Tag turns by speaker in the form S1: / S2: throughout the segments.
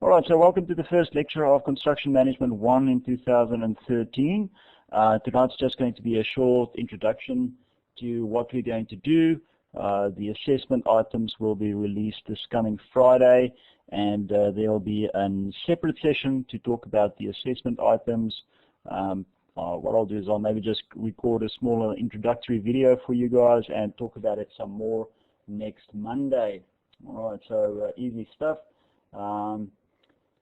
S1: All right, so welcome to the first lecture of Construction Management 1 in 2013. Tonight's just going to be a short introduction to what we're going to do. The assessment items will be released this coming Friday, and there will be a separate session to talk about the assessment items. What I'll do is I'll maybe just record a smaller introductory video for you guys and talk about it some more next Monday. All right, so easy stuff.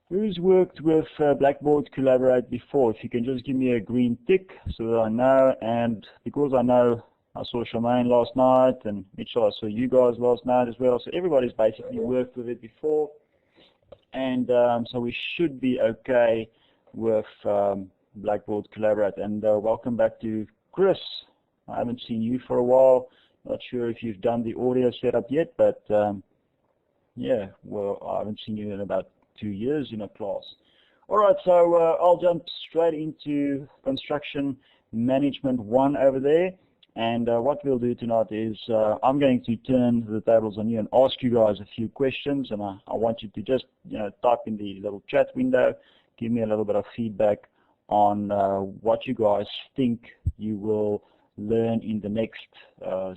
S1: Who's worked with Blackboard Collaborate before? If you can just give me a green tick so that I know, and because I know I saw Charmaine last night and Mitchell, I saw you guys last night as well, so everybody's basically worked with it before, and so we should be okay with Blackboard Collaborate. And welcome back to Chris. I haven't seen you for a while, not sure if you've done the audio setup yet, but yeah, well, I haven't seen you in about 2 years in a class. All right, so I'll jump straight into Construction Management 1 over there, and what we'll do tonight is I'm going to turn the tables on you and ask you guys a few questions, and I want you to just type in the little chat window, give me a little bit of feedback on what you guys think you will learn in the next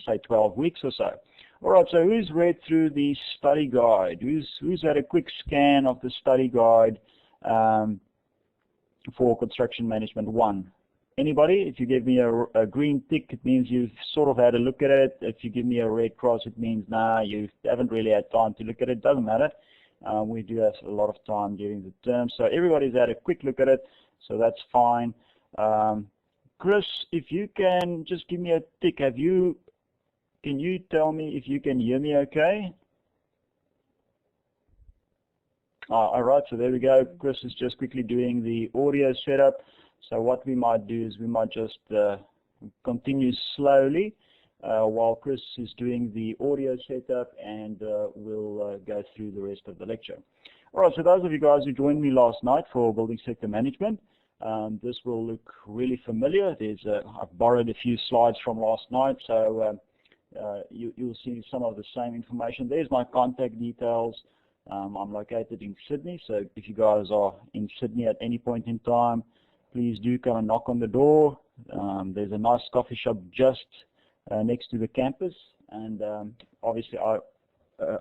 S1: say 12 weeks or so. All right, so who's read through the study guide? Who's had a quick scan of the study guide for Construction Management 1? Anybody? If you give me a green tick, it means you've sort of had a look at it. If you give me a red cross, it means, nah, you haven't really had time to look at it. Doesn't matter. We do have a lot of time during the term. So everybody's had a quick look at it, so that's fine. Chris, if you can just give me a tick. Can you tell me if you can hear me okay? All right, so there we go. Chris is just quickly doing the audio setup. So what we might do is we might just continue slowly while Chris is doing the audio setup, and we'll go through the rest of the lecture. All right, so those of you guys who joined me last night for Building Sector Management, this will look really familiar. I've borrowed a few slides from last night, so you'll see some of the same information. There's my contact details. I'm located in Sydney, so if you guys are in Sydney at any point in time, please do come and knock on the door. There's a nice coffee shop just next to the campus, and obviously I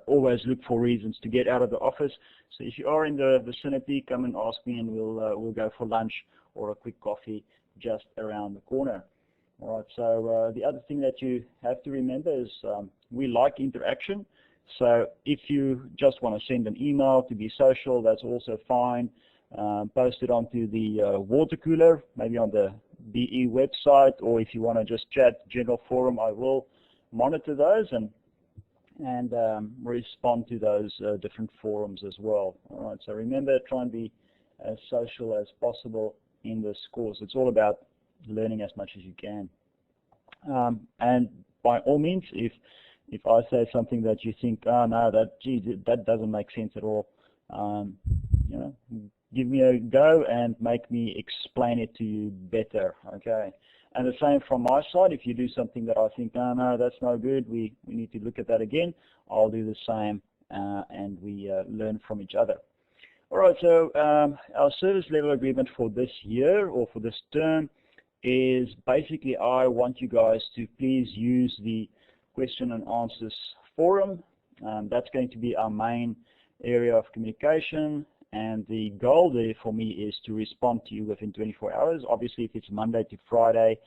S1: always look for reasons to get out of the office. So if you are in the vicinity, come and ask me, and we'll go for lunch or a quick coffee just around the corner. All right, so the other thing that you have to remember is we like interaction. So if you just want to send an email to be social, that's also fine. Post it onto the water cooler, maybe on the BE website, or if you want to just chat general forum, I will monitor those and respond to those different forums as well. All right, so remember, try and be as social as possible in this course. It's all about learning as much as you can. And by all means, if I say something that you think, oh no, that doesn't make sense at all, give me a go and make me explain it to you better, okay? And the same from my side. If you do something that I think, oh no, that's no good, we need to look at that again, I'll do the same, and we learn from each other. All right, so our service level agreement for this year, or for this term, is basically I want you guys to please use the question and answers forum. That's going to be our main area of communication, and the goal there for me is to respond to you within 24 hours. Obviously, if it's Monday to Friday,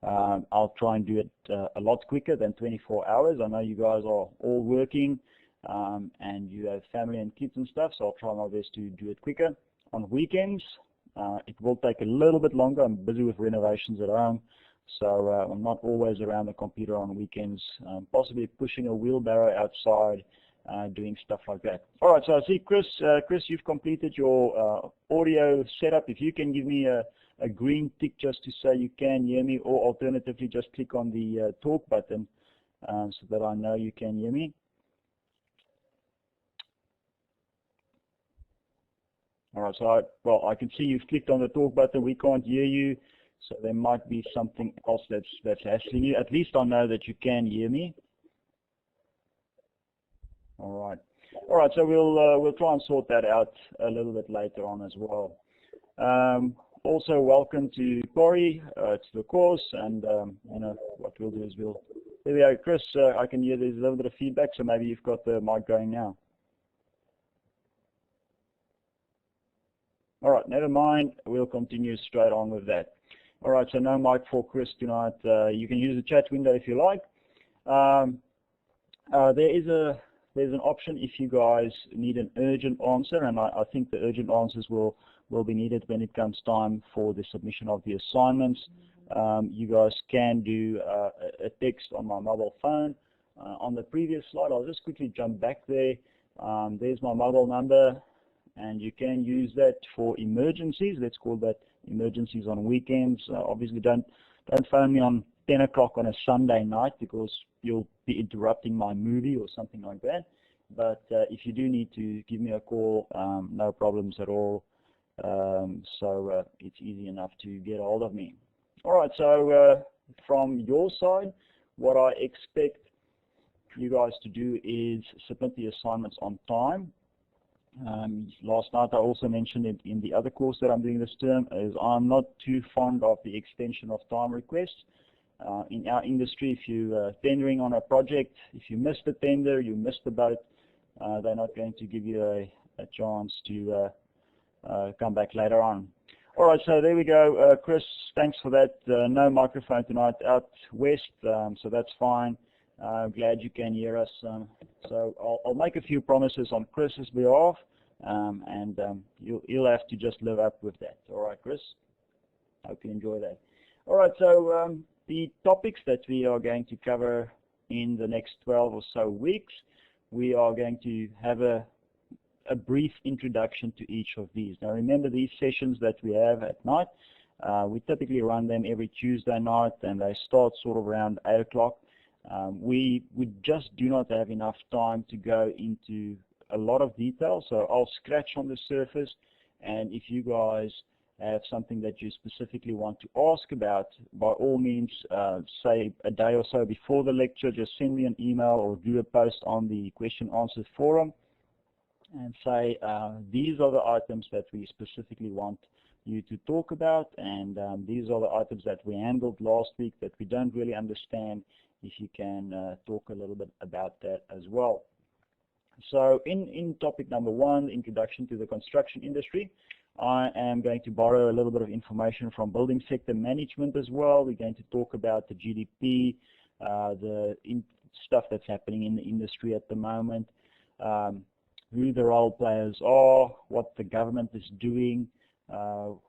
S1: I'll try and do it a lot quicker than 24 hours. I know you guys are all working and you have family and kids and stuff, so I'll try my best to do it quicker. On weekends, it will take a little bit longer. I'm busy with renovations at home, so I'm not always around the computer on weekends, possibly pushing a wheelbarrow outside, doing stuff like that. All right, so I see Chris, you've completed your audio setup. If you can give me a green tick just to say you can hear me, or alternatively just click on the talk button so that I know you can hear me. All right, so I can see you've clicked on the talk button. We can't hear you, so there might be something else that's hassling you. At least I know that you can hear me. All right. All right, so we'll try and sort that out a little bit later on as well. Also, welcome to Corey to the course, and you know what we'll do is there we go, Chris. I can hear there's a little bit of feedback, so maybe you've got the mic going now. All right, never mind. We'll continue straight on with that. All right, so no mic for Chris tonight. You can use the chat window if you like. There's an option if you guys need an urgent answer, and I think the urgent answers will be needed when it comes time for the submission of the assignments. You guys can do a text on my mobile phone. On the previous slide, I'll just quickly jump back there. There's my mobile number, and you can use that for emergencies. Let's call that emergencies on weekends. Obviously, don't phone me on 10 o'clock on a Sunday night because you'll be interrupting my movie or something like that. But if you do need to give me a call, no problems at all. So it's easy enough to get a hold of me. All right, so from your side, what I expect you guys to do is submit the assignments on time. Last night I also mentioned it in the other course that I'm doing this term, is I'm not too fond of the extension of time requests. In our industry, if you're tendering on a project, if you miss the tender, you miss the boat, they're not going to give you a chance to come back later on. All right, so there we go. Chris, thanks for that. No microphone tonight out west, so that's fine. Glad you can hear us. So I'll make a few promises on Chris's behalf, and you'll have to just live up with that. All right, Chris? Hope you enjoy that. All right, so the topics that we are going to cover in the next 12 or so weeks, we are going to have a brief introduction to each of these. Now remember, these sessions that we have at night, we typically run them every Tuesday night, and they start sort of around 8 o'clock. We just do not have enough time to go into a lot of detail, so I'll scratch on the surface, and if you guys have something that you specifically want to ask about, by all means, say a day or so before the lecture, just send me an email or do a post on the question answers forum and say these are the items that we specifically want you to talk about, and these are the items that we handled last week that we don't really understand. If you can talk a little bit about that as well. So in topic number 1, introduction to the construction industry, I am going to borrow a little bit of information from building sector management as well. We're going to talk about the GDP, stuff that's happening in the industry at the moment, who the role players are, what the government is doing. You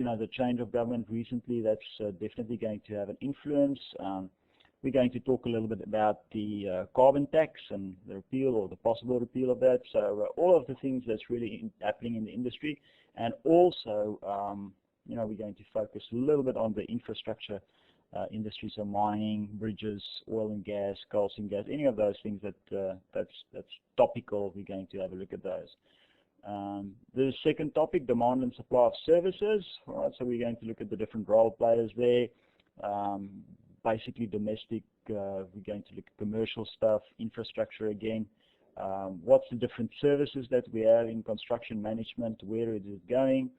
S1: know, the change of government recently, that's definitely going to have an influence. We're going to talk a little bit about the carbon tax and the repeal or the possible repeal of that. So all of the things that's really happening in the industry, and also, you know, we're going to focus a little bit on the infrastructure industry, so mining, bridges, oil and gas, coal and gas, any of those things that's topical. We're going to have a look at those. The second topic, demand and supply of services. All right, so we're going to look at the different role players there. Basically domestic, we're going to look at commercial stuff, infrastructure again. What's the different services that we have in construction management, where is it going?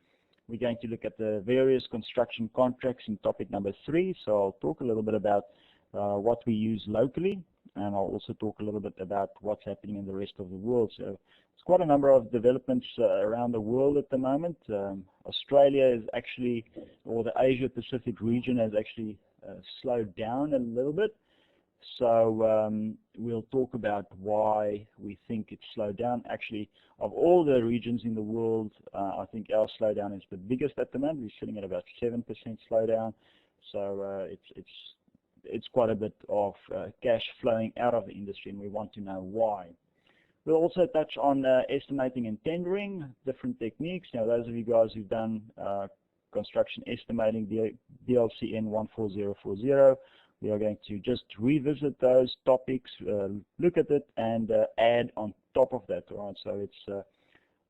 S1: We're going to look at the various construction contracts in topic number 3. So I'll talk a little bit about what we use locally, and I'll also talk a little bit about what's happening in the rest of the world. So there's quite a number of developments around the world at the moment. Australia is actually, or the Asia Pacific region has actually slowed down a little bit. So we'll talk about why we think it's slowed down. Actually, of all the regions in the world, I think our slowdown is the biggest at the moment. We're sitting at about 7% slowdown. So it's quite a bit of cash flowing out of the industry, and we want to know why. We'll also touch on estimating and tendering, different techniques. Now, those of you guys who've done construction estimating, BLCN12040, we are going to just revisit those topics, look at it, and add on top of that. Right? So it's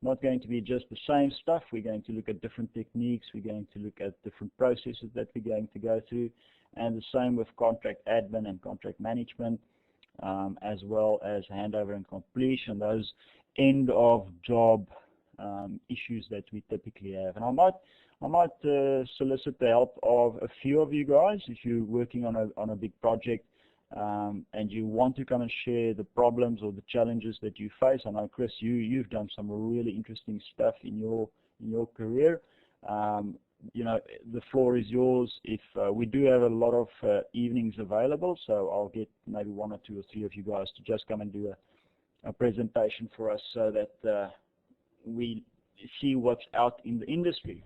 S1: not going to be just the same stuff. We're going to look at different techniques. We're going to look at different processes that we're going to go through, and the same with contract admin and contract management. as well as handover and completion, those end of job issues that we typically have. And I might solicit the help of a few of you guys if you're working on a big project and you want to come and share the problems or the challenges that you face. I know, Chris, you've done some really interesting stuff in your career. You know, the floor is yours. If we do have a lot of evenings available, so I'll get maybe 1 or 2 or 3 of you guys to just come and do a presentation for us so that we see what's out in the industry.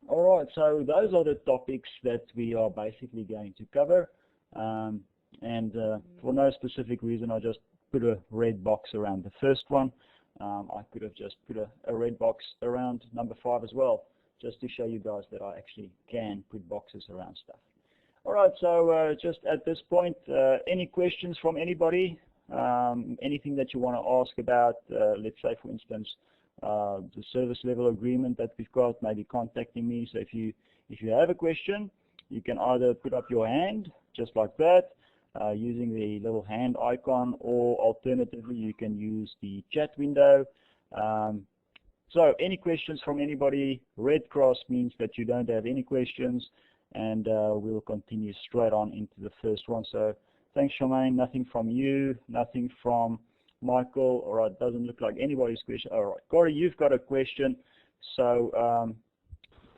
S1: All right, so those are the topics that we are basically going to cover. For no specific reason, I just put a red box around the first one. I could have just put a red box around number 5 as well, just to show you guys that I actually can put boxes around stuff. All right, so just at this point, any questions from anybody? Anything that you want to ask about, let's say, for instance, the service level agreement that we've got, maybe contacting me. So if you have a question, you can either put up your hand, just like that, using the little hand icon, or alternatively, you can use the chat window. So any questions from anybody? Red cross means that you don't have any questions, and we'll continue straight on into the first one. So thanks, Charmaine. Nothing from you, nothing from Michael. All right, doesn't look like anybody's question. All right, Corey, you've got a question. So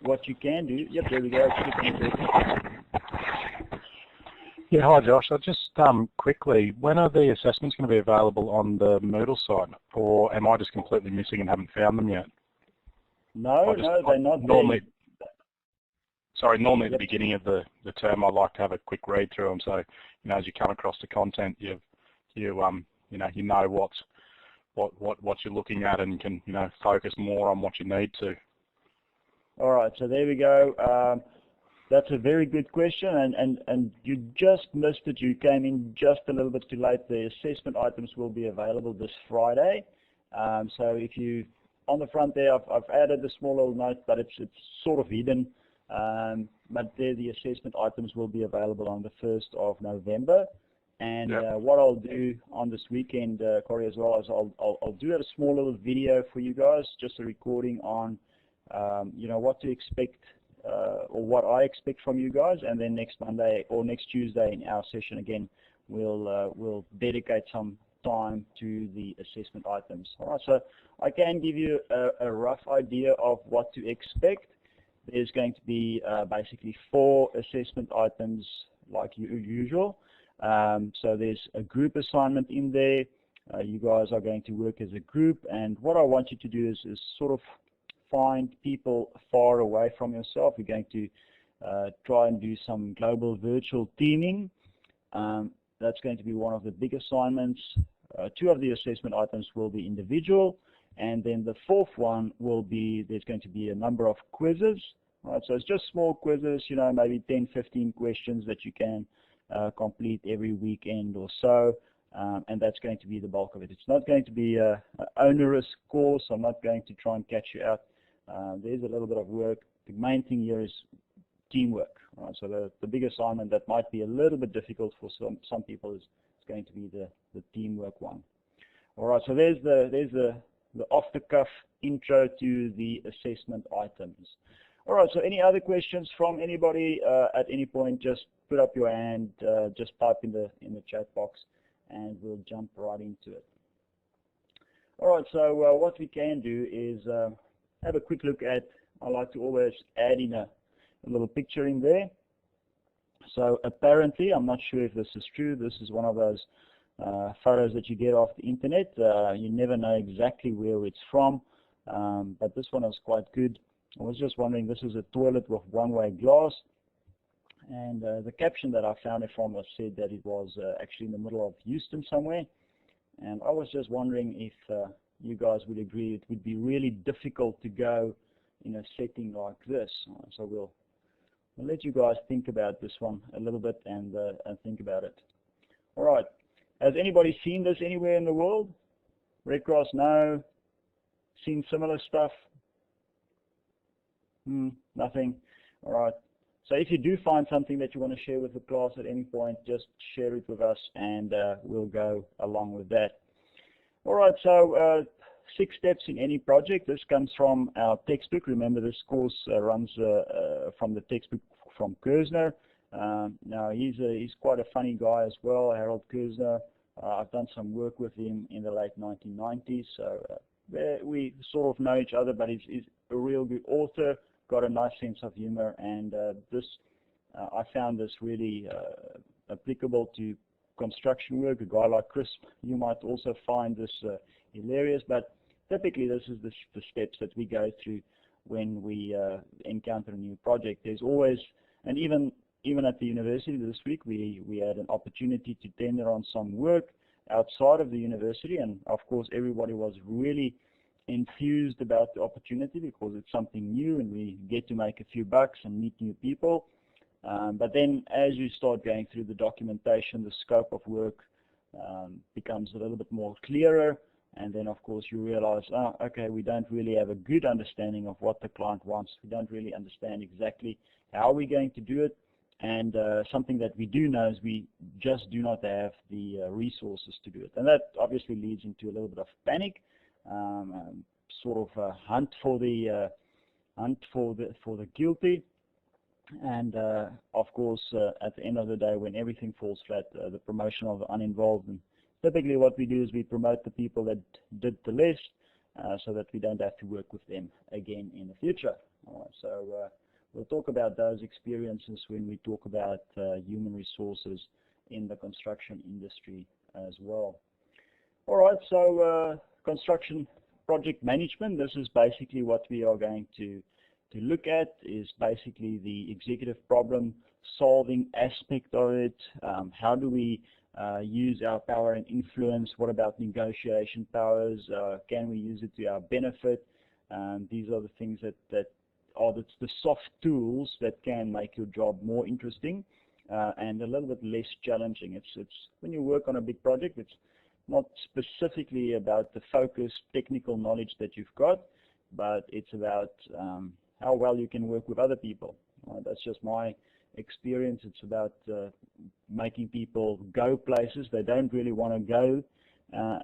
S1: what you can do, yep, there we go.
S2: Yeah, hi Josh. I just quickly, when are the assessments going to be available on the Moodle site, or am I just completely missing and haven't found them yet?
S1: No, they're not
S2: normally.
S1: there.
S2: Sorry, normally at the beginning of the term, I like to have a quick read through them. So, you know, as you come across the content, you know what you're looking at, and can, you know, focus more on what you need to.
S1: All right, so there we go. That's a very good question, and you just missed it. You came in just a little bit too late. The assessment items will be available this Friday. So if you, on the front there, I've added a small little note, but it's sort of hidden. But there, the assessment items will be available on the 1st of November. And what I'll do on this weekend, Corey, as well, is I'll do a small little video for you guys, just a recording on, you know, what to expect. Or what I expect from you guys, and then next Monday or next Tuesday in our session again, we'll dedicate some time to the assessment items. All right, so I can give you a rough idea of what to expect. There's going to be basically 4 assessment items like usual. So there's a group assignment in there. You guys are going to work as a group, and what I want you to do is sort of find people far away from yourself. You're going to try and do some global virtual teaming. That's going to be one of the big assignments. 2 of the assessment items will be individual, and then the 4th one will be, there's going to be a number of quizzes. Right, so it's just small quizzes, you know, maybe 10, 15 questions that you can complete every weekend or so. And that's going to be the bulk of it. It's not going to be an onerous course. I'm not going to try and catch you out. There's a little bit of work. The main thing here is teamwork. Right? So the big assignment that might be a little bit difficult for some people is going to be the teamwork one. All right. So there's the off-the-cuff intro to the assessment items. All right. So any other questions from anybody at any point? Just put up your hand. Just type in the chat box, and we'll jump right into it. All right. So what we can do is have a quick look at, I like to always add in a little picture in there. So apparently, I'm not sure if this is true, this is one of those photos that you get off the internet. You never know exactly where it's from, but this one is quite good. I was just wondering, this is a toilet with one-way glass, and the caption that I found it from said that it was actually in the middle of Houston somewhere, and I was just wondering if you guys would agree it would be really difficult to go in a setting like this. So we'll let you guys think about this one a little bit and think about it. All right. Has anybody seen this anywhere in the world? Red Cross, no. Seen similar stuff? Nothing. All right. So if you do find something that you want to share with the class at any point, just share it with us, and we'll go along with that. All right, so 6 steps in any project. This comes from our textbook. Remember, this course runs from the textbook from Kersner. Now, he's quite a funny guy as well, Harold Kersner. I've done some work with him in the late 1990s, so we sort of know each other, but he's a real good author, got a nice sense of humor, and I found this really applicable to construction work. A guy like Chris, you might also find this hilarious, but typically this is the steps that we go through when we encounter a new project. There's always, and even at the university this week, we had an opportunity to tender on some work outside of the university, and of course everybody was really enthused about the opportunity because it's something new and we get to make a few bucks and meet new people. But then as you start going through the documentation, the scope of work becomes a little bit more clearer, and then of course you realize, oh, okay, we don't really have a good understanding of what the client wants. We don't really understand exactly how we're going to do it, and something that we do know is we just do not have the resources to do it. And that obviously leads into a little bit of panic, sort of a hunt for the guilty. And of course, at the end of the day, when everything falls flat, the promotion of the uninvolved. And typically what we do is we promote the people that did the less, so that we don't have to work with them again in the future. All right, so we'll talk about those experiences when we talk about human resources in the construction industry as well. All right, so construction project management, this is basically what we are going to look at, is basically the executive problem solving aspect of it. How do we use our power and influence? What about negotiation powers? Can we use it to our benefit? These are the things that are the soft tools that can make your job more interesting and a little bit less challenging. It's when you work on a big project, it's not specifically about the focused technical knowledge that you've got, but it's about how well you can work with other people. That's just my experience. It's about making people go places they don't really want to go,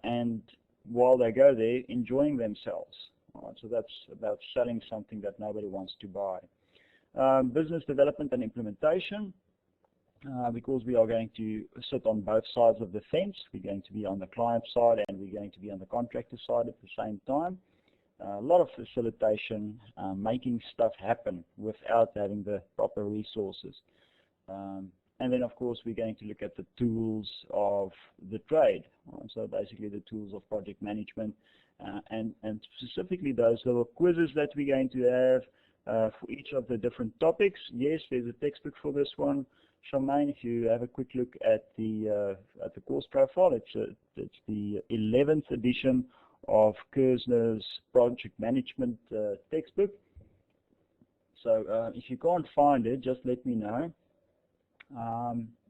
S1: and while they go there, enjoying themselves. So that's about selling something that nobody wants to buy. Business development and implementation. Because we are going to sit on both sides of the fence. We're going to be on the client side and we're going to be on the contractor side at the same time. A lot of facilitation, making stuff happen without having the proper resources. And then, of course, we're going to look at the tools of the trade. So basically the tools of project management, and specifically those little quizzes that we're going to have for each of the different topics. Yes, there's a textbook for this one. Charmaine, if you have a quick look at the course profile, it's the 11th edition of Kersner's project management textbook. So if you can't find it, just let me know.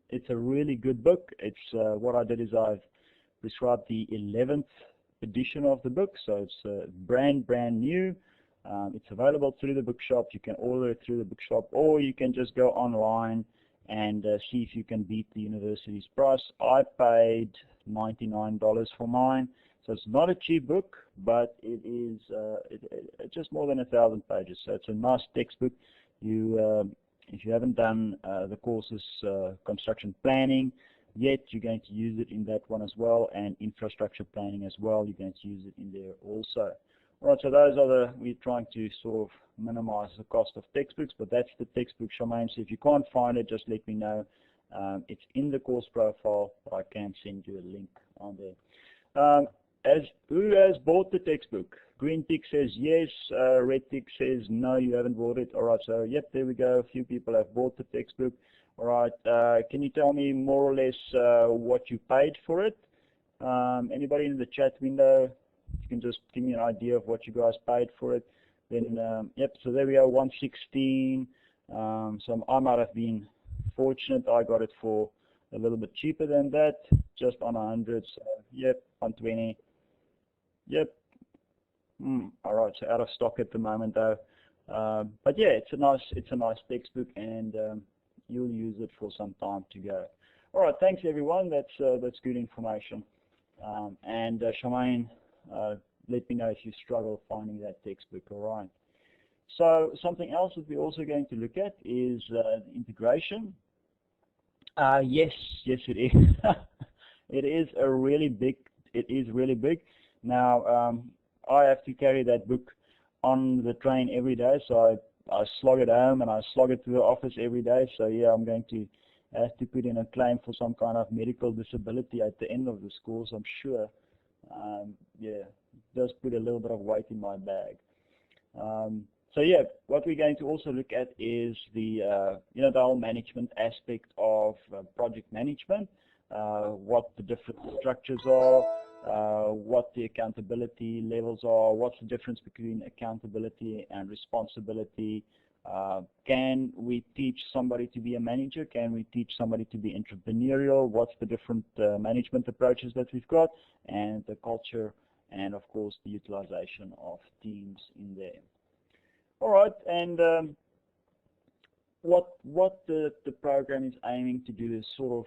S1: It's a really good book. It's what I did is I've prescribed the 11th edition of the book, so it's brand new. It's available through the bookshop. You can order it through the bookshop, or you can just go online and see if you can beat the university's price. I paid $99 for mine, so it's not a cheap book, but it is it's just more than 1,000 pages. So it's a nice textbook. If you haven't done the courses construction planning yet, you're going to use it in that one as well, and infrastructure planning as well. You're going to use it in there also. All right, so those are we're trying to sort of minimize the cost of textbooks, but that's the textbook, Charmaine. So if you can't find it, just let me know. It's in the course profile, but I can send you a link on there. Who has bought the textbook? Green tick says yes, red tick says no, you haven't bought it. All right, so yep, there we go. A few people have bought the textbook. All right, can you tell me more or less what you paid for it? Anybody in the chat window? You can just give me an idea of what you guys paid for it. Then, yep, so there we go, 116. So I might have been fortunate. I got it for a little bit cheaper than that, just on 100. So, yep, 120. Yep. All right, so out of stock at the moment, though. But yeah, it's a nice textbook, and you'll use it for some time to go. All right, thanks everyone. That's good information. And Charmaine, let me know if you struggle finding that textbook. All right. So something else that we're also going to look at is integration. Yes, it is. It is really big. Now, I have to carry that book on the train every day, so I slog it home and I slog it to the office every day. So yeah, I'm going to have to put in a claim for some kind of medical disability at the end of the course, I'm sure. Yeah, it does put a little bit of weight in my bag. So yeah, what we're going to also look at is the the whole management aspect of project management, what the different structures are, what the accountability levels are, what's the difference between accountability and responsibility. Can we teach somebody to be a manager? Can we teach somebody to be entrepreneurial? What's the different management approaches that we've got, and the culture, and of course the utilization of teams in there. All right, and what the program is aiming to do is sort of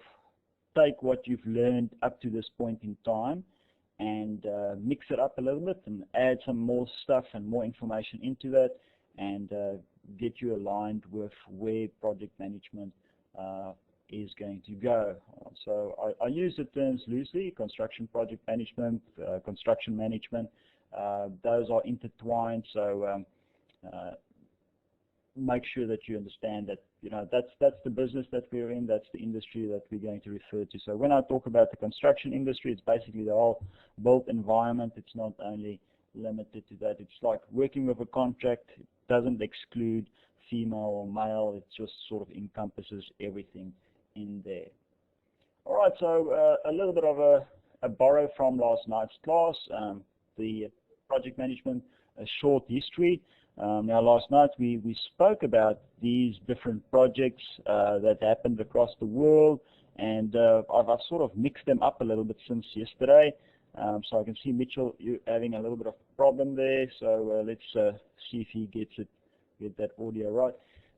S1: take what you've learned up to this point in time and mix it up a little bit and add some more stuff and more information into that, and get you aligned with where project management is going to go. So I use the terms loosely: construction project management, construction management. Those are intertwined, so make sure that you understand that that's the business that we're in, that's the industry that we're going to refer to. So when I talk about the construction industry, it's basically the whole built environment. It's not only limited to that. It's like working with a contract. It doesn't exclude female or male. It just sort of encompasses everything in there. All right, so a little bit of a borrow from last night's class, the project management, a short history. Now last night we spoke about these different projects that happened across the world, and I've sort of mixed them up a little bit since yesterday. So I can see Mitchell, you're having a little bit of problem there, so let's see if he get that audio right.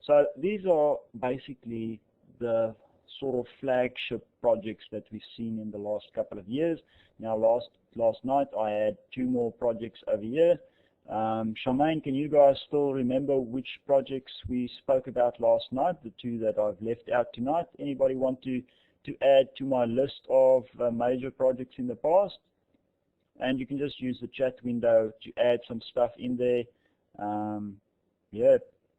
S1: So these are basically the sort of flagship projects that we've seen in the last couple of years. Now last night I had 2 more projects over here. Charmaine, can you guys still remember which projects we spoke about last night, the 2 that I've left out tonight? Anybody want to add to my list of major projects in the past? And you can just use the chat window to add some stuff in there. Yeah,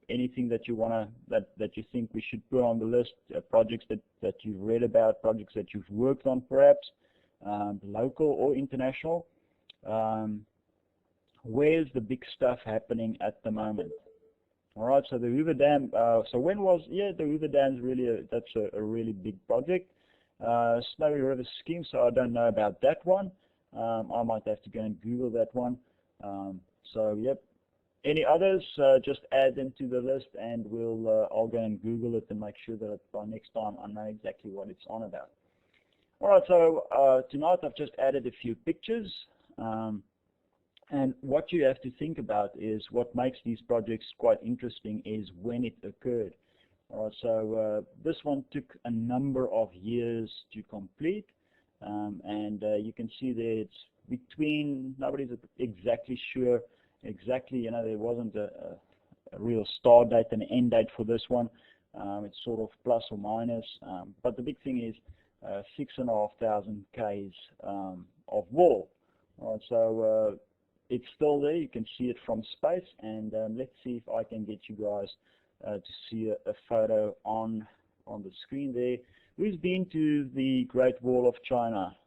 S1: anything that you wanna that you think we should put on the list, projects that you've read about, projects that you've worked on perhaps, local or international. Where's the big stuff happening at the moment? All right, so the Hoover Dam. So when was the Hoover Dam's really that's a really big project. Snowy River scheme. So I don't know about that one. I might have to go and Google that one. So yep. Any others? Just add them to the list, and I'll go and Google it and make sure that by next time I know exactly what it's on about. All right, so tonight I've just added a few pictures. And what you have to think about is what makes these projects quite interesting is when it occurred. All right, so this one took a number of years to complete, and you can see there it's between, nobody's exactly sure, there wasn't a real start date and end date for this one. It's sort of plus or minus, but the big thing is 6,500 k's of wall. All right, so it's still there. You can see it from space, and let's see if I can get you guys to see a photo on the screen there. Who's been to the Great Wall of China?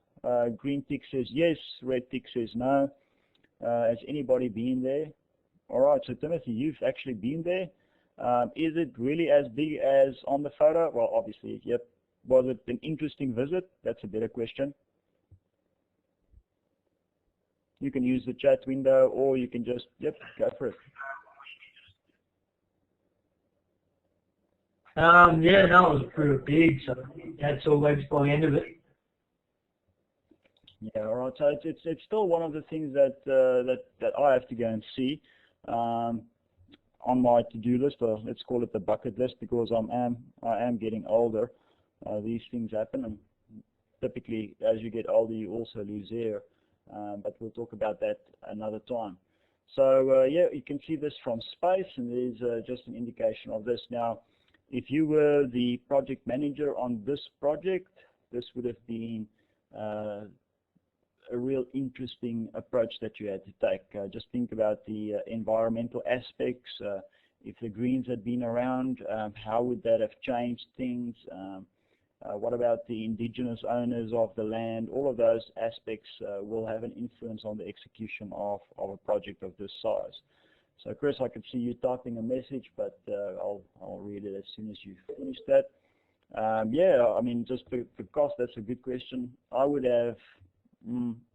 S1: Green tick says yes, red tick says no. Has anybody been there? All right, so Timothy, you've actually been there. Is it really as big as on the photo? Well, obviously, yep. Was it an interesting visit? That's a better question. You can use the chat window, or you can just, go for it.
S3: Yeah, no, it was pretty big, so that's all legs by the end of it.
S1: Yeah, all right. So it's still one of the things that I have to go and see. on my to-do list, or let's call it the bucket list, because I am getting older. These things happen, and typically as you get older you also lose hair, but we'll talk about that another time. So yeah, you can see this from space, and there's just an indication of this. Now, if you were the project manager on this project, this would have been a real interesting approach that you had to take. Just think about the environmental aspects. If the greens had been around, how would that have changed things? What about the indigenous owners of the land? All of those aspects will have an influence on the execution of a project of this size. So Chris, I can see you typing a message, but I'll read it as soon as you finish that. Yeah, I mean, just for cost, that's a good question. I would have,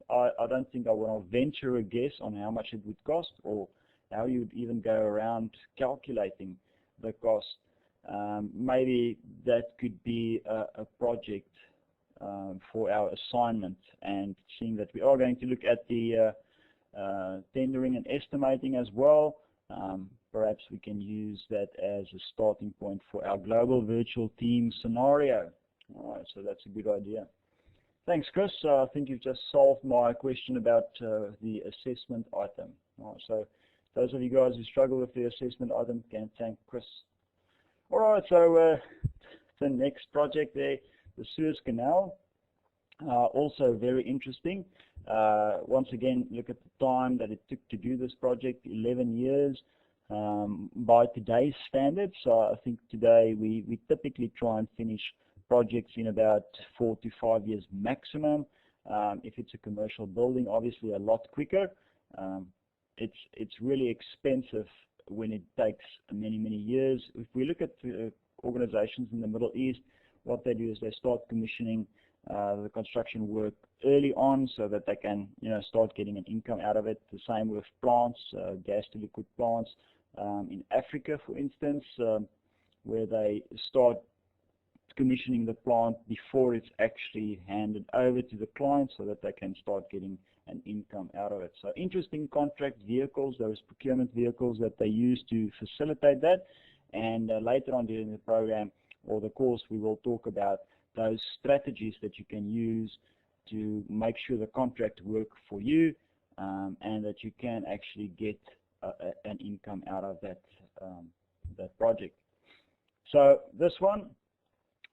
S1: I don't think I want to venture a guess on how much it would cost, or how you would even go around calculating the cost. Maybe that could be a project for our assignment, and seeing that we are going to look at the tendering and estimating as well. Perhaps we can use that as a starting point for our global virtual team scenario. All right, so that's a good idea. Thanks, Chris. I think you've just solved my question about the assessment item. All right, so those of you guys who struggle with the assessment item can thank Chris. All right, so the next project there, the Suez Canal, also very interesting. Once again, look at the time that it took to do this project, 11 years by today's standards. So I think today we typically try and finish projects in about 4 to 5 years maximum. If it's a commercial building, obviously a lot quicker. It's really expensive when it takes many years. If we look at organizations in the Middle East, what they do is they start commissioning the construction work early on, so that they can start getting an income out of it. The same with plants, gas to liquid plants in Africa, for instance, where they start commissioning the plant before it's actually handed over to the client, so that they can start getting an income out of it. So interesting contract vehicles, those procurement vehicles that they use to facilitate that. And later on during the program or the course, we will talk about those strategies that you can use to make sure the contract work for you, and that you can actually get an income out of that project. So this one,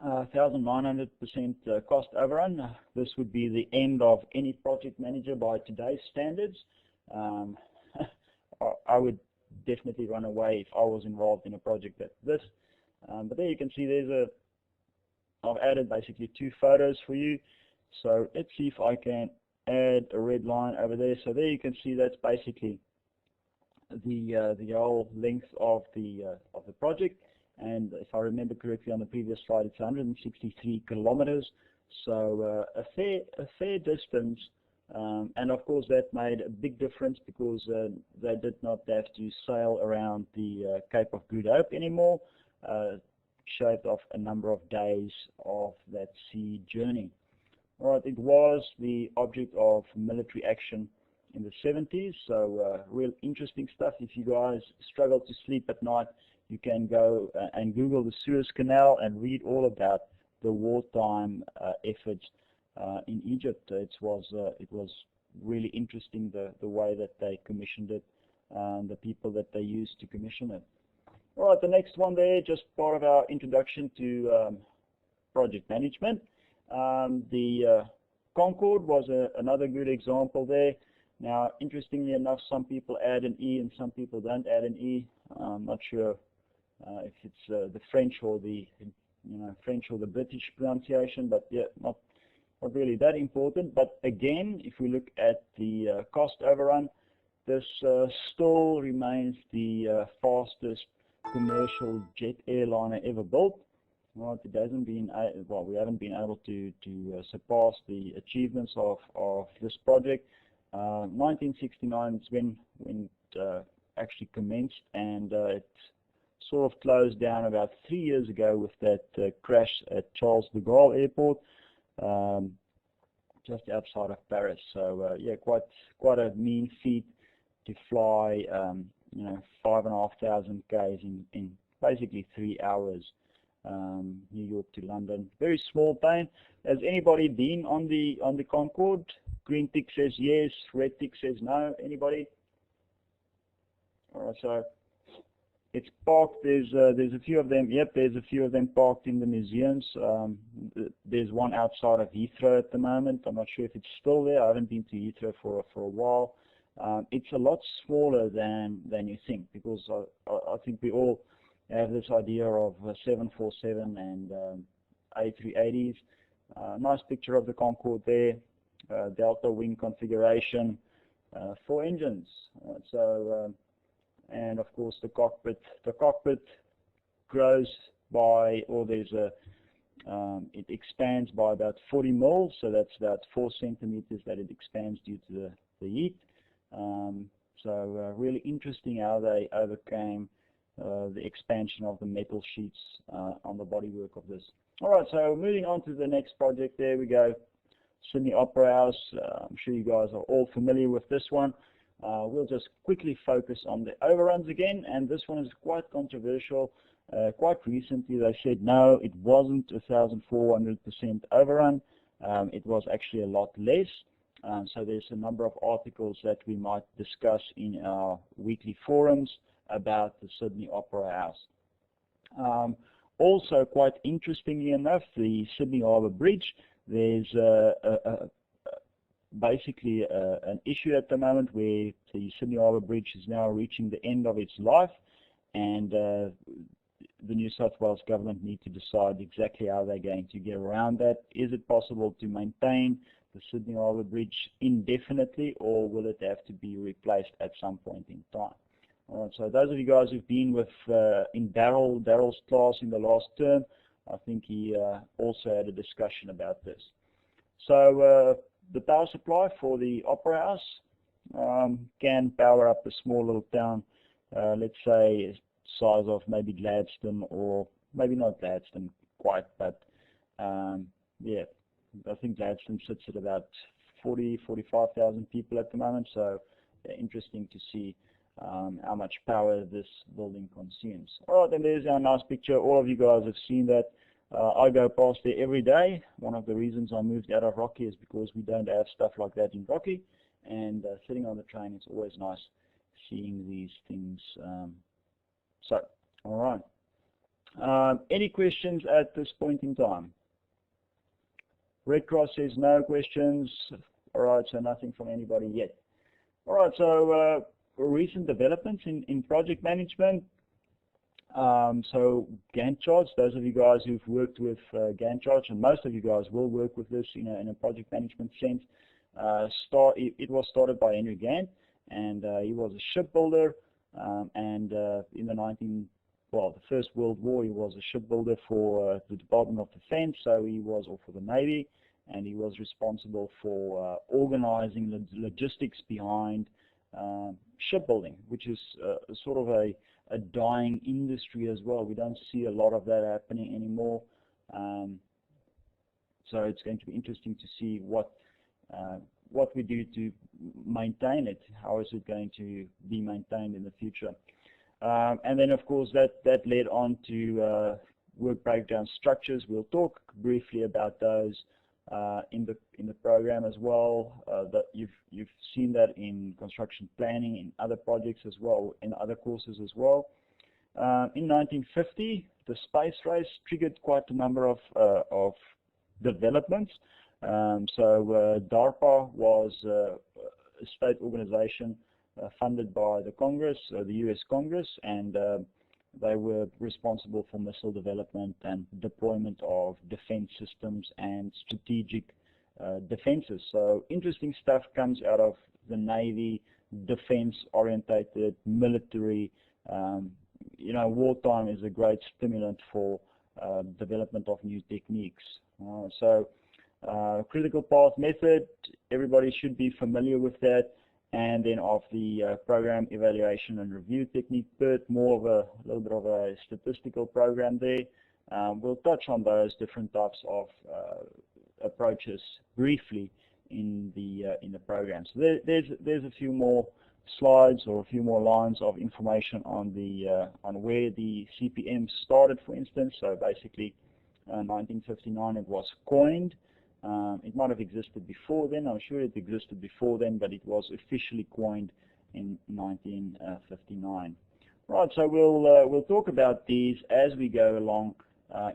S1: 1,900% cost overrun. This would be the end of any project manager by today's standards. I would definitely run away if I was involved in a project like this. But there you can see I've added basically 2 photos for you. So let's see if I can add a red line over there. So there you can see that's basically the whole length of the project. And if I remember correctly on the previous slide, it's 163 kilometers. So a fair distance. And of course that made a big difference, because they did not have to sail around the Cape of Good Hope anymore. Shaved off a number of days of that sea journey. All right, it was the object of military action in the 70s, so real interesting stuff. If you guys struggle to sleep at night, you can go and Google the Suez Canal and read all about the wartime efforts in Egypt. It was really interesting the way that they commissioned it, and the people that they used to commission it. All right, the next one there, just part of our introduction to project management. The Concorde was another good example there. Now, interestingly enough, some people add an E and some people don't add an E. I'm not sure if it's the French or the French or the British pronunciation, but yeah, not really that important. But again, if we look at the cost overrun, this still remains the fastest commercial jet airliner ever built. Right, it hasn't been we haven't been able to surpass the achievements of this project. 1969 is when it actually commenced, and it sort of closed down about 3 years ago with that crash at Charles de Gaulle Airport, just outside of Paris. So yeah, quite a mean feat to fly 5,500 k's in basically 3 hours. New York to London. Very small plane. Has anybody been on the Concorde? Green tick says yes, red tick says no. Anybody? All right, so it's parked. There's a few of them. Yep, there's a few of them parked in the museums. There's one outside of Heathrow at the moment. I'm not sure if it's still there. I haven't been to Heathrow for a while. It's a lot smaller than you think, because I think we all have this idea of 747 and A380s. Nice picture of the Concorde there. Delta wing configuration, 4 engines. And of course the cockpit. The cockpit grows by, or there's a, it expands by about 40 mils, so that's about 4 centimeters that it expands due to the heat. Really interesting how they overcame the expansion of the metal sheets on the bodywork of this. Alright, so moving on to the next project. There we go, Sydney Opera House. I'm sure you guys are all familiar with this one. We'll just quickly focus on the overruns again, and this one is quite controversial. Quite recently they said no, it wasn't 1,400% overrun. It was actually a lot less. So there's a number of articles that we might discuss in our weekly forums about the Sydney Opera House. Also, quite interestingly enough, the Sydney Harbour Bridge, there's basically an issue at the moment where the Sydney Harbour Bridge is now reaching the end of its life, and the New South Wales government need to decide exactly how they're going to get around that. Is it possible to maintain the Sydney Harbour Bridge indefinitely, or will it have to be replaced at some point in time? Alright, so those of you guys who've been with in Daryl's class in the last term, I think he also had a discussion about this. So the power supply for the Opera House can power up a small little town, let's say size of maybe Gladstone, or maybe not Gladstone quite, but yeah, I think Gladstone sits at about 45,000 people at the moment, so interesting to see how much power this building consumes. Alright, and there's our nice picture. All of you guys have seen that. I go past there every day. One of the reasons I moved out of Rocky is because we don't have stuff like that in Rocky, and sitting on the train, it's always nice seeing these things. Alright. Any questions at this point in time? Red Cross says no questions. Alright, so nothing from anybody yet. Alright, so recent developments in project management. So Gantt charts, those of you guys who've worked with Gantt charts, and most of you guys will work with this in a project management sense. It was started by Henry Gantt, and he was a shipbuilder, and in the First World War, he was a shipbuilder for the Department of Defense, so he was, or for the Navy, and he was responsible for organizing the logistics behind shipbuilding, which is sort of a dying industry as well. We don't see a lot of that happening anymore. So it's going to be interesting to see what we do to maintain it. How is it going to be maintained in the future? And then, of course, that led on to work breakdown structures. We'll talk briefly about those in the program as well. That you've seen that in construction planning, in other projects as well, in other courses as well. In 1950, the space race triggered quite a number of developments. So DARPA was a state organization funded by the Congress, the U.S. Congress, and they were responsible for missile development and deployment of defense systems and strategic defenses. So interesting stuff comes out of the Navy, defense-orientated military. Wartime is a great stimulant for development of new techniques. Critical path method, everybody should be familiar with that. And then of the program evaluation and review technique, PERT, more of a little bit of a statistical program there. We'll touch on those different types of approaches briefly in the program. So there's a few more slides or a few more lines of information on the on where the CPM started, for instance. So basically, 1959 it was coined. It might have existed before then. I'm sure it existed before then, but it was officially coined in 1959. Right. So we'll talk about these as we go along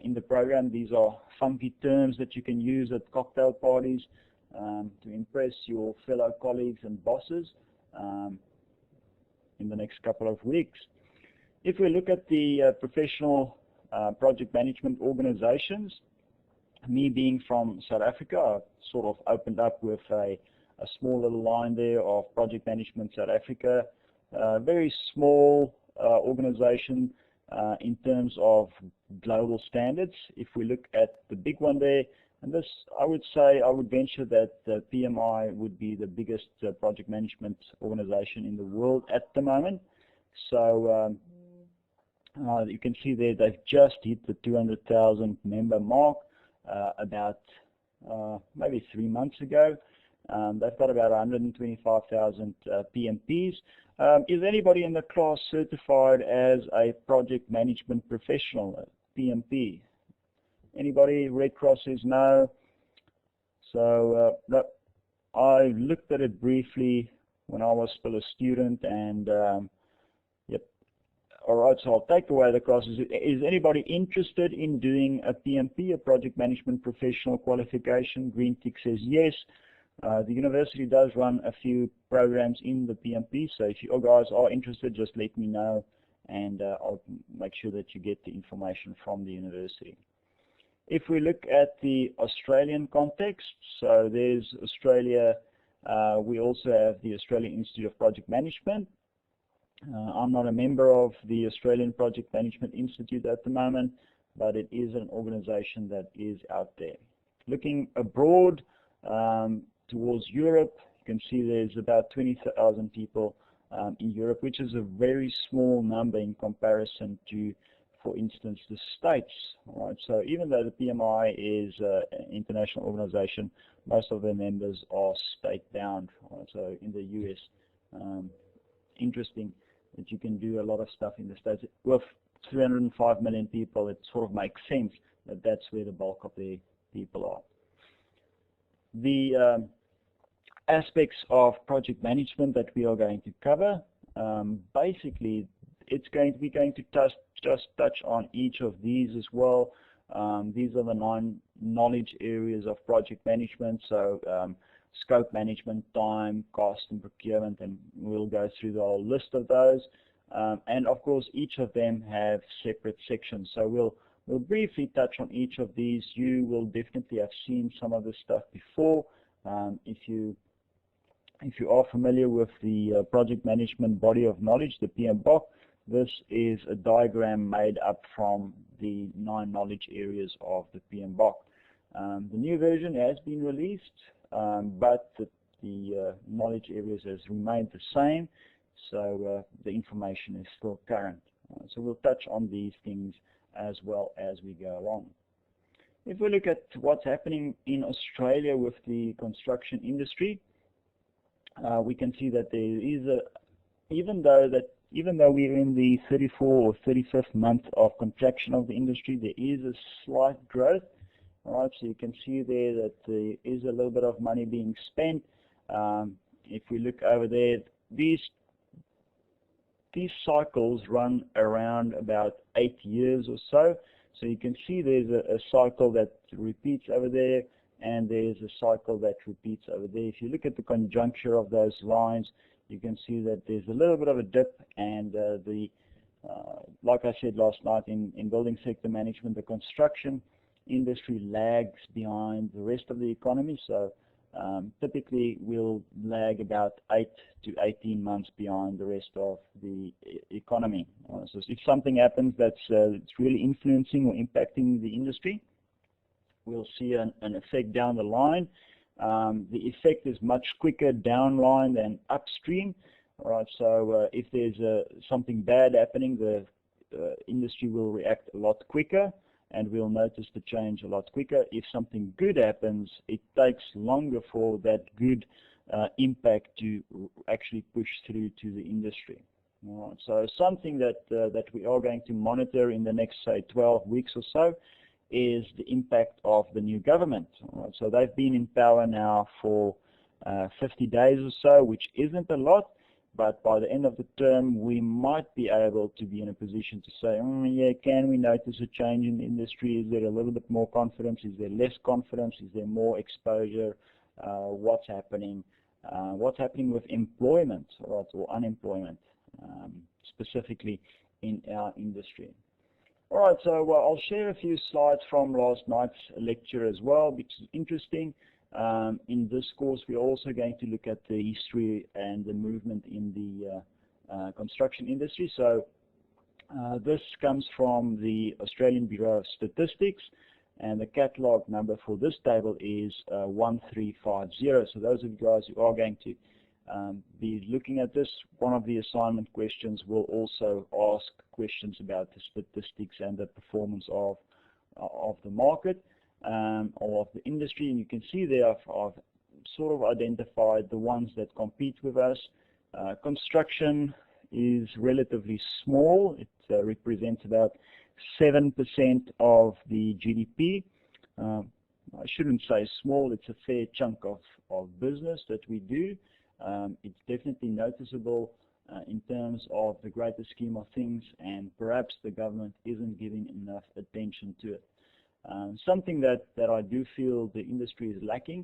S1: in the program. These are funky terms that you can use at cocktail parties to impress your fellow colleagues and bosses in the next couple of weeks. If we look at the professional project management organizations, me being from South Africa, I sort of opened up with a small little line there of Project Management South Africa, very small organization in terms of global standards. If we look at the big one there, and this, I would say, I would venture that PMI would be the biggest project management organization in the world at the moment. So you can see there they've just hit the 200,000 member mark about maybe 3 months ago. They've got about 125,000 PMPs. Is anybody in the class certified as a project management professional, a PMP? Anybody? Red Cross says no. So I looked at it briefly when I was still a student, and yep. All right, so I'll take away the crosses. Is anybody interested in doing a PMP, a project management professional qualification? Green tick says yes. The university does run a few programs in the PMP, so if you guys are interested, just let me know, and I'll make sure that you get the information from the university. If we look at the Australian context, so there's Australia, we also have the Australian Institute of Project Management. I'm not a member of the Australian Project Management Institute at the moment, but it is an organization that is out there. Looking abroad towards Europe, you can see there's about 20,000 people in Europe, which is a very small number in comparison to, for instance, the States. Right? So even though the PMI is an international organization, most of their members are state-bound. Right? So in the US, interesting that you can do a lot of stuff in the States. With 305 million people, it sort of makes sense that that's where the bulk of the people are. The aspects of project management that we are going to cover, basically, it's going to just touch on each of these as well. These are the 9 knowledge areas of project management. So scope management, time, cost, and procurement, and we'll go through the whole list of those. And of course, each of them have separate sections. So we'll briefly touch on each of these. You will definitely have seen some of this stuff before. If you are familiar with the project management body of knowledge, the PMBOK, this is a diagram made up from the 9 knowledge areas of the PMBOK. The new version has been released, but the knowledge areas has remained the same, so the information is still current. So we'll touch on these things as well as we go along. If we look at what's happening in Australia with the construction industry, we can see that there is even though we're in the 34th or 35th month of contraction of the industry, there is a slight growth. All right, so you can see there that there is a little bit of money being spent. If we look over there, these cycles run around about 8 years or so. So you can see there's a cycle that repeats over there, and there's a cycle that repeats over there. If you look at the conjuncture of those lines, you can see that there's a little bit of a dip, and like I said last night, in building sector management, the construction industry lags behind the rest of the economy. So typically we'll lag about 8 to 18 months behind the rest of the economy. So if something happens that's it's really influencing or impacting the industry, we'll see an effect down the line. The effect is much quicker downline than upstream. All right, so if there's something bad happening, the industry will react a lot quicker, and we'll notice the change a lot quicker. If something good happens, it takes longer for that good impact to actually push through to the industry. All right, so something that we are going to monitor in the next, say, 12 weeks or so is the impact of the new government. All right, so they've been in power now for 50 days or so, which isn't a lot, but by the end of the term, we might be able to be in a position to say, yeah, can we notice a change in the industry? Is there a little bit more confidence? Is there less confidence? Is there more exposure? What's happening? What's happening with employment, right, or unemployment, specifically in our industry? All right, so I'll share a few slides from last night's lecture as well, which is interesting. In this course, we're also going to look at the history and the movement in the construction industry. So this comes from the Australian Bureau of Statistics, and the catalog number for this table is 1350. So those of you guys who are going to be looking at this, one of the assignment questions will also ask questions about the statistics and the performance of the market or of the industry. And you can see there I've sort of identified the ones that compete with us. Construction is relatively small. It represents about 7% of the GDP. I shouldn't say small, it's a fair chunk of business that we do. It's definitely noticeable in terms of the greater scheme of things, and perhaps the government isn't giving enough attention to it. Something that I do feel the industry is lacking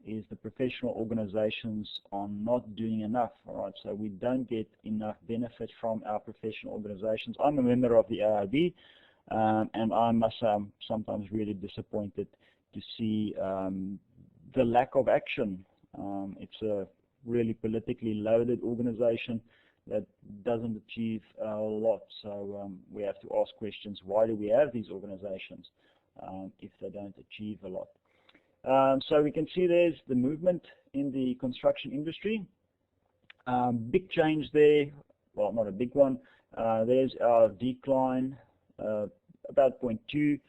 S1: is the professional organizations are not doing enough. All right, so we don't get enough benefit from our professional organizations. I'm a member of the AIB, and I must say I'm sometimes really disappointed to see the lack of action. It's a really politically loaded organization that doesn't achieve a lot. So we have to ask questions, why do we have these organizations if they don't achieve a lot? So we can see there's the movement in the construction industry. Big change there, well, not a big one. There's our decline, about 0.2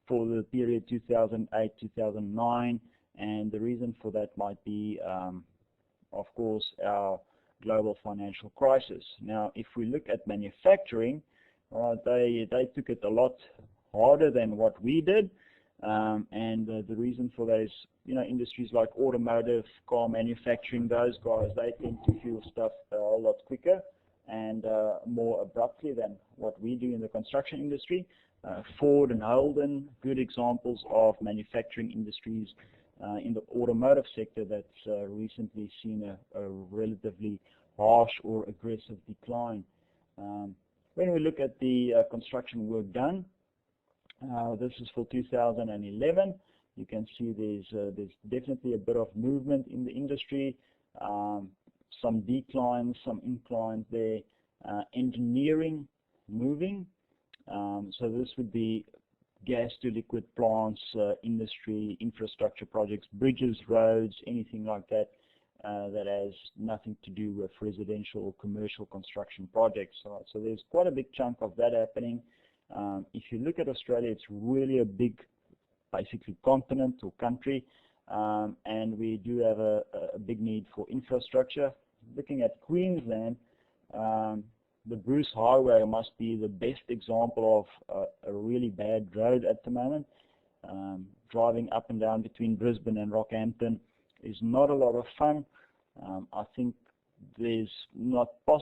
S1: for the period 2008-2009, and the reason for that might be, of course, our global financial crisis. Now, if we look at manufacturing, they took it a lot harder than what we did. And the reason for that is, industries like automotive, car manufacturing, those guys, they tend to feel stuff a lot quicker and more abruptly than what we do in the construction industry. Ford and Holden, good examples of manufacturing industries in the automotive sector that's recently seen a relatively harsh or aggressive decline. When we look at the construction work done, this is for 2011. You can see there's definitely a bit of movement in the industry, some declines, some inclines there. Engineering moving, so this would be gas to liquid plants, industry, infrastructure projects, bridges, roads, anything like that that has nothing to do with residential or commercial construction projects. So there's quite a big chunk of that happening. If you look at Australia, it's really a big, basically, continent or country, and we do have a big need for infrastructure. Looking at Queensland, the Bruce Highway must be the best example of a really bad road at the moment. Driving up and down between Brisbane and Rockhampton is not a lot of fun. I think there's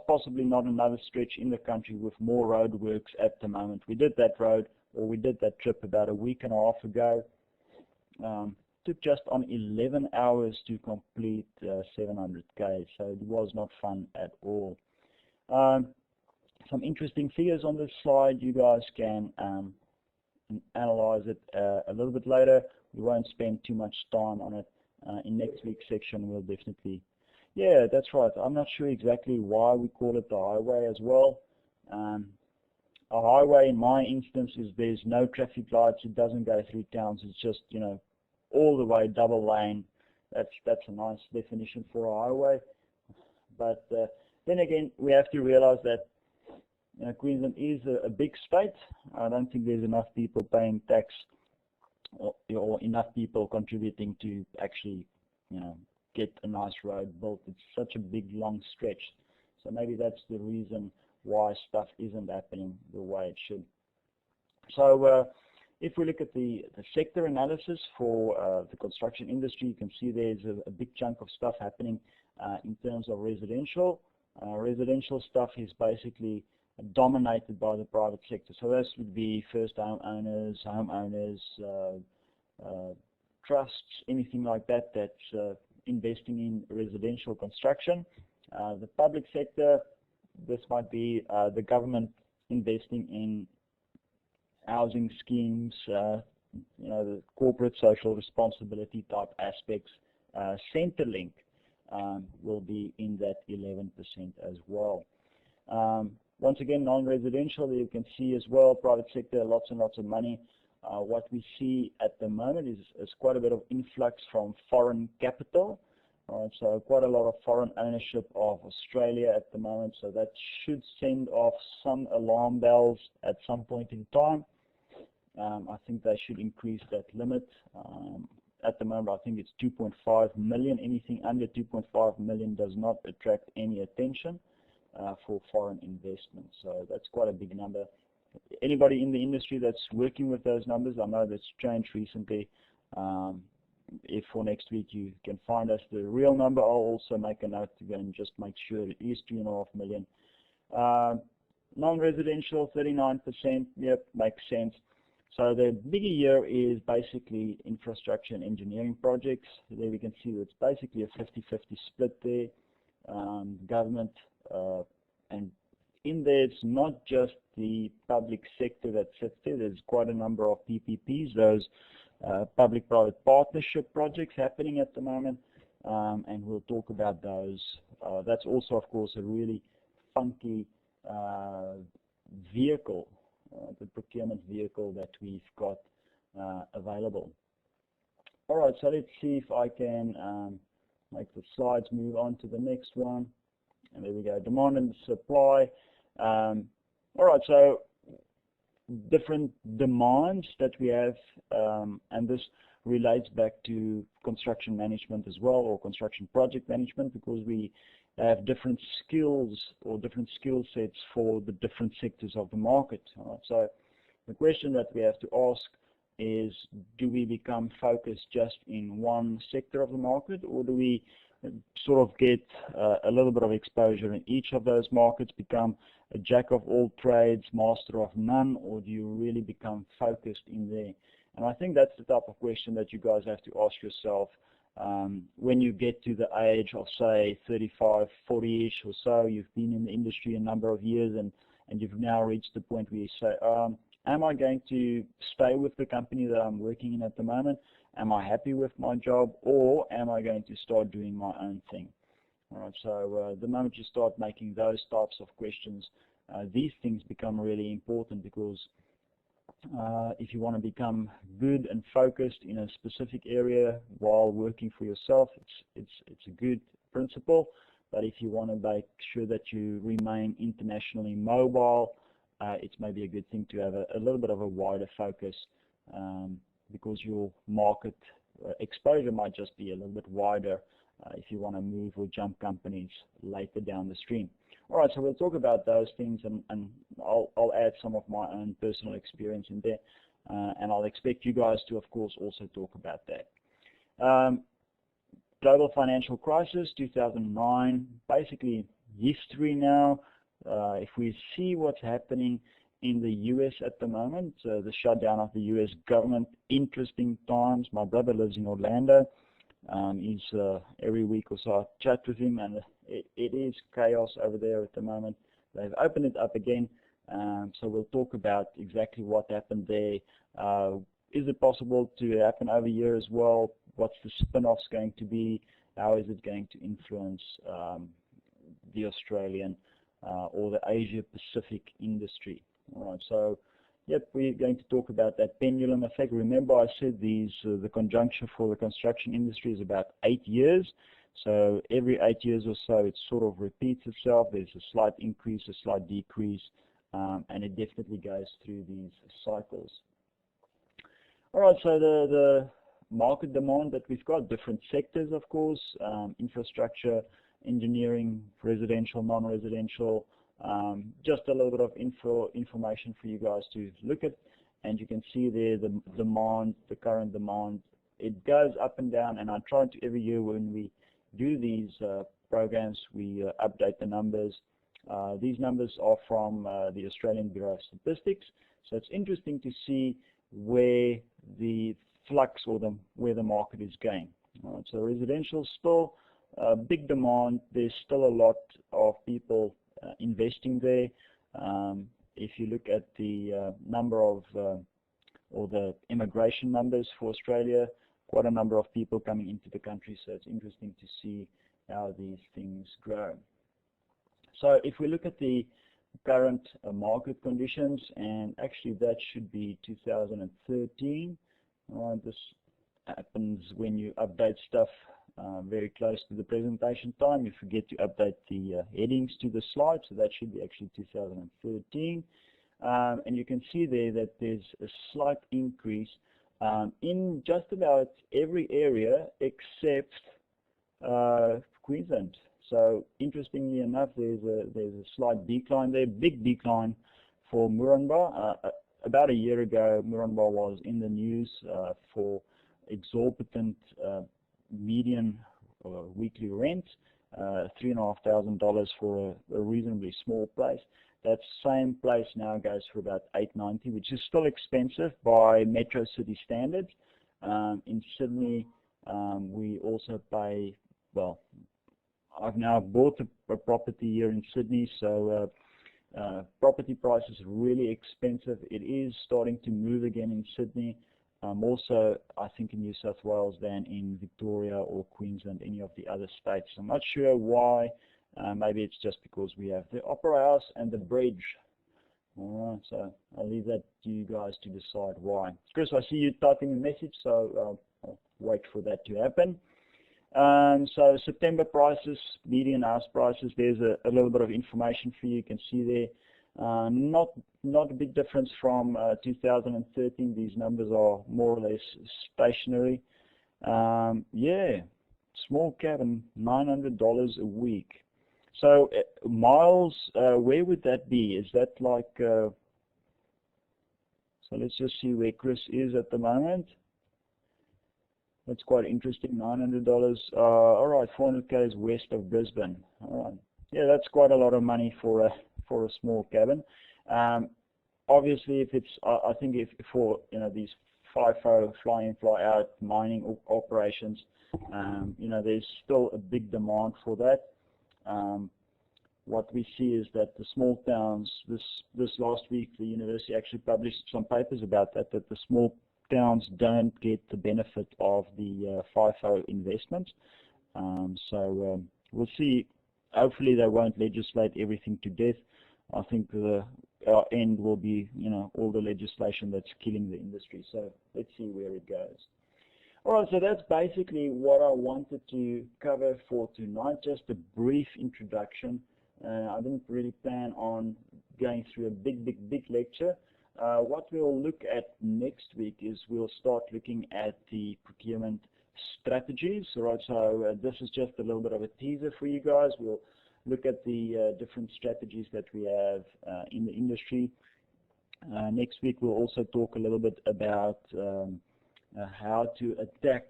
S1: possibly not another stretch in the country with more road works at the moment. We did that trip about a week and a half ago. Took just on 11 hours to complete 700k, so it was not fun at all. Some interesting figures on this slide. You guys can analyze it a little bit later. We won't spend too much time on it. In next week's section, we'll definitely... Yeah, that's right. I'm not sure exactly why we call it the highway as well. A highway, in my instance, is there's no traffic lights. It doesn't go through towns. It's just, all the way double lane. That's a nice definition for a highway. But then again, we have to realize that Queensland is a big state. I don't think there's enough people paying tax or enough people contributing to actually, get a nice road built. It's such a big, long stretch. So maybe that's the reason why stuff isn't happening the way it should. So if we look at the sector analysis for the construction industry, you can see there's a big chunk of stuff happening in terms of residential. Residential stuff is basically dominated by the private sector. So this would be first homeowners, trusts, anything like that that's investing in residential construction. The public sector, this might be the government investing in housing schemes, the corporate social responsibility type aspects. Centrelink will be in that 11% as well. Once again, non-residential, you can see as well, private sector, lots and lots of money. What we see at the moment is quite a bit of influx from foreign capital. So quite a lot of foreign ownership of Australia at the moment. So that should send off some alarm bells at some point in time. I think they should increase that limit. At the moment, I think it's 2.5 million. Anything under 2.5 million does not attract any attention for foreign investment. So that's quite a big number. Anybody in the industry that's working with those numbers, I know that's changed recently. If for next week you can find us the real number, I'll also make a note to go and just make sure it is 2.5 million. Non-residential, 39%. Yep, makes sense. So the bigger year is basically infrastructure and engineering projects. There we can see that it's basically a 50-50 split there. Government and in there, it's not just the public sector that sits there. There's quite a number of PPPs, those public-private partnership projects happening at the moment, and we'll talk about those. That's also, of course, a really funky vehicle, the procurement vehicle that we've got available. All right, so let's see if I can make the slides move on to the next one. And there we go, demand and supply. All right, so different demands that we have, and this relates back to construction management as well, or construction project management, because we have different skills or different skill sets for the different sectors of the market. All right, so the question that we have to ask is, do we become focused just in one sector of the market, or do we sort of get a little bit of exposure in each of those markets, become a jack of all trades, master of none, or do you really become focused in there? And I think that's the type of question that you guys have to ask yourself when you get to the age of, say, 35, 40-ish or so. You've been in the industry a number of years, and you've now reached the point where you say, am I going to stay with the company that I'm working in at the moment? Am I happy with my job, or am I going to start doing my own thing? All right, so the moment you start making those types of questions, these things become really important, because if you want to become good and focused in a specific area while working for yourself, it's a good principle. But if you want to make sure that you remain internationally mobile, it's maybe a good thing to have a little bit of a wider focus, because your market exposure might just be a little bit wider if you want to move or jump companies later down the stream. All right, so we'll talk about those things, and I'll add some of my own personal experience in there, and I'll expect you guys to, of course, also talk about that. Global financial crisis, 2009, basically history now. If we see what's happening in the US at the moment, the shutdown of the US government, interesting times. My brother lives in Orlando. He's every week or so I chat with him, and it is chaos over there at the moment. They've opened it up again, so we'll talk about exactly what happened there. Is it possible to happen over here as well? What's the spin-offs going to be? How is it going to influence the Australian or the Asia-Pacific industry? All right, so yep, we're going to talk about that pendulum effect. Remember, I said the conjunction for the construction industry is about 8 years. So every 8 years or so, it sort of repeats itself. There's a slight increase, a slight decrease, and it definitely goes through these cycles. All right, so the market demand that we've got, different sectors, of course, infrastructure, engineering, residential, non-residential, just a little bit of information for you guys to look at. And you can see there the demand, the current demand. It goes up and down, and I try to every year when we do these programs, we update the numbers. These numbers are from the Australian Bureau of Statistics, so it's interesting to see where the flux or where the market is going. All right, so residential still big demand. There's still a lot of people investing there. If you look at the number of or the immigration numbers for Australia, quite a number of people coming into the country, so it's interesting to see how these things grow. So if we look at the current market conditions, and actually that should be 2013. This happens when you update stuff very close to the presentation time. You forget to update the headings to the slide, so that should be actually 2013. And you can see there that there's a slight increase in just about every area except Queensland. So interestingly enough, there's a slight decline there, big decline for Murrumbidgee. About a year ago, Murrumbidgee was in the news for exorbitant median weekly rent, $3,500 for a reasonably small place. That same place now goes for about $890, which is still expensive by Metro City standards. In Sydney, we also pay, well, I've now bought a property here in Sydney, so property prices are really expensive. It is starting to move again in Sydney. Also, I think in New South Wales than in Victoria or Queensland, any of the other states. I'm not sure why. Maybe it's just because we have the Opera House and the bridge. All right, so I'll leave that to you guys to decide why. Chris, I see you typing a message, so I'll wait for that to happen. So September prices, median house prices, there's a little bit of information for you. You can see there. Not a big difference from 2013. These numbers are more or less stationary. Yeah, small cabin, $900 a week. So miles, where would that be? Is that like, so let's just see where Chris is at the moment. That's quite interesting, $900. All right, 400k is west of Brisbane. All right, yeah, that's quite a lot of money for a small cabin. Obviously, if it's, I think if for these FIFO, fly-in, fly-out mining operations, there's still a big demand for that. What we see is that the small towns, this last week, the university actually published some papers about that the small towns don't get the benefit of the FIFO investment. So we'll see. Hopefully they won't legislate everything to death. I think our end will be, all the legislation that's killing the industry. So let's see where it goes. All right, so that's basically what I wanted to cover for tonight, just a brief introduction. I didn't really plan on going through a big lecture. What we'll look at next week is we'll start looking at the procurement strategies. All right, so this is just a little bit of a teaser for you guys. We'll look at the different strategies that we have in the industry. Next week we'll also talk a little bit about how to attack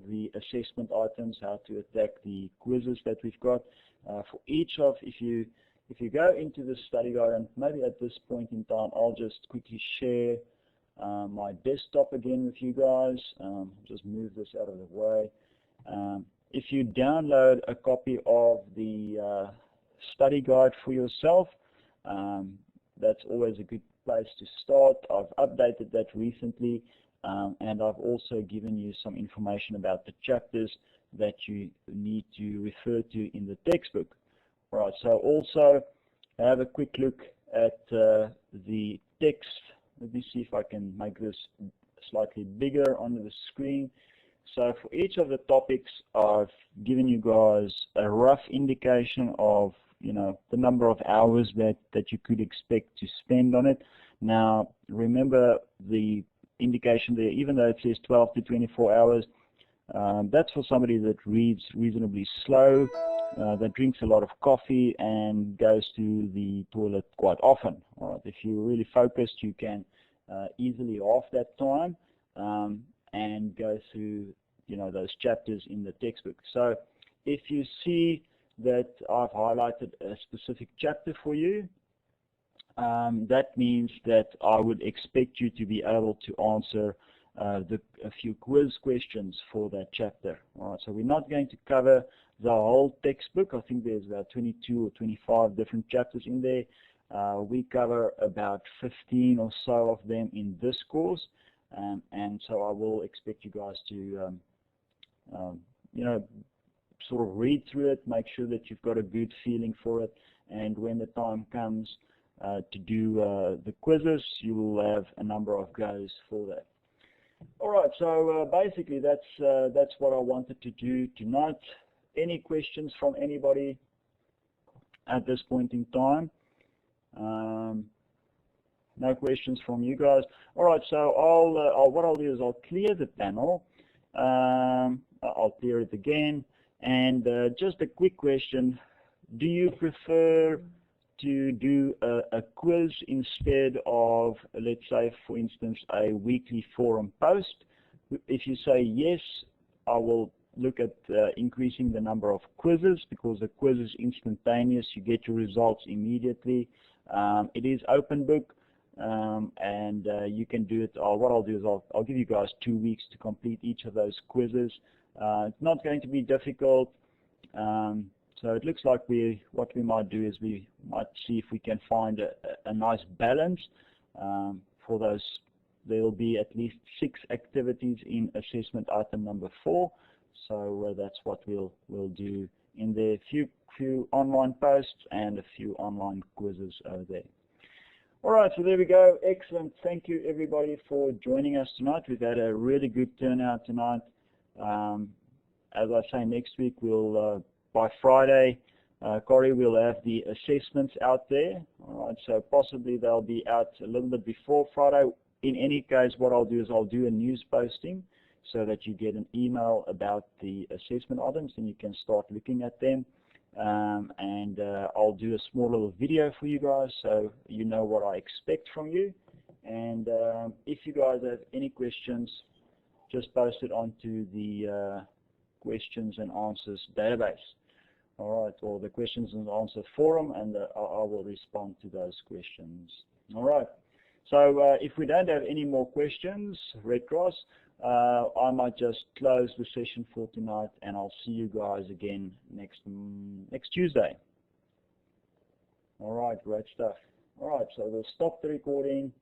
S1: the assessment items, how to attack the quizzes that we've got. For each of, if you go into the study guide, and maybe at this point in time I'll just quickly share my desktop again with you guys. Just move this out of the way. If you download a copy of the study guide for yourself, that's always a good place to start. I've updated that recently, and I've also given you some information about the chapters that you need to refer to in the textbook. All right, so also have a quick look at the text. Let me see if I can make this slightly bigger on the screen. So for each of the topics, I've given you guys a rough indication of the number of hours that you could expect to spend on it. Now, remember the indication there, even though it says 12 to 24 hours, that's for somebody that reads reasonably slow, that drinks a lot of coffee and goes to the toilet quite often. All right, if you're really focused, you can easily half that time and go through those chapters in the textbook. So if you see that I've highlighted a specific chapter for you, that means that I would expect you to be able to answer a few quiz questions for that chapter. All right, so we're not going to cover the whole textbook. I think there's about 22 or 25 different chapters in there. We cover about 15 or so of them in this course, and so I will expect you guys to sort of read through it, make sure that you've got a good feeling for it, and when the time comes to do the quizzes, you will have a number of goes for that. All right, so basically that's what I wanted to do tonight. Any questions from anybody at this point in time? No questions from you guys. All right, so what I'll do is I'll clear the panel. I'll clear it again. And just a quick question: do you prefer to do a quiz instead of, let's say, for instance, a weekly forum post? If you say yes, I will look at increasing the number of quizzes, because the quiz is instantaneous. You get your results immediately. It is open book, and you can do it. What I'll do is I'll give you guys 2 weeks to complete each of those quizzes. It's not going to be difficult. So it looks like what we might do is we might see if we can find a nice balance for those. There will be at least 6 activities in assessment item number 4. So that's what we'll do in there. Few online posts and a few online quizzes over there. All right, so there we go. Excellent. Thank you, everybody, for joining us tonight. We've had a really good turnout tonight. As I say, next week we'll by Friday, Corey, will have the assessments out there. All right, so possibly they'll be out a little bit before Friday. In any case, what I'll do is I'll do a news posting so that you get an email about the assessment items and you can start looking at them. And I'll do a small little video for you guys so you know what I expect from you. And if you guys have any questions, just post it onto the questions and answers database. All right, or the questions and answer forum, and I will respond to those questions. All right, so if we don't have any more questions, Red Cross, I might just close the session for tonight, and I'll see you guys again next Tuesday. All right, great stuff. All right, so we'll stop the recording.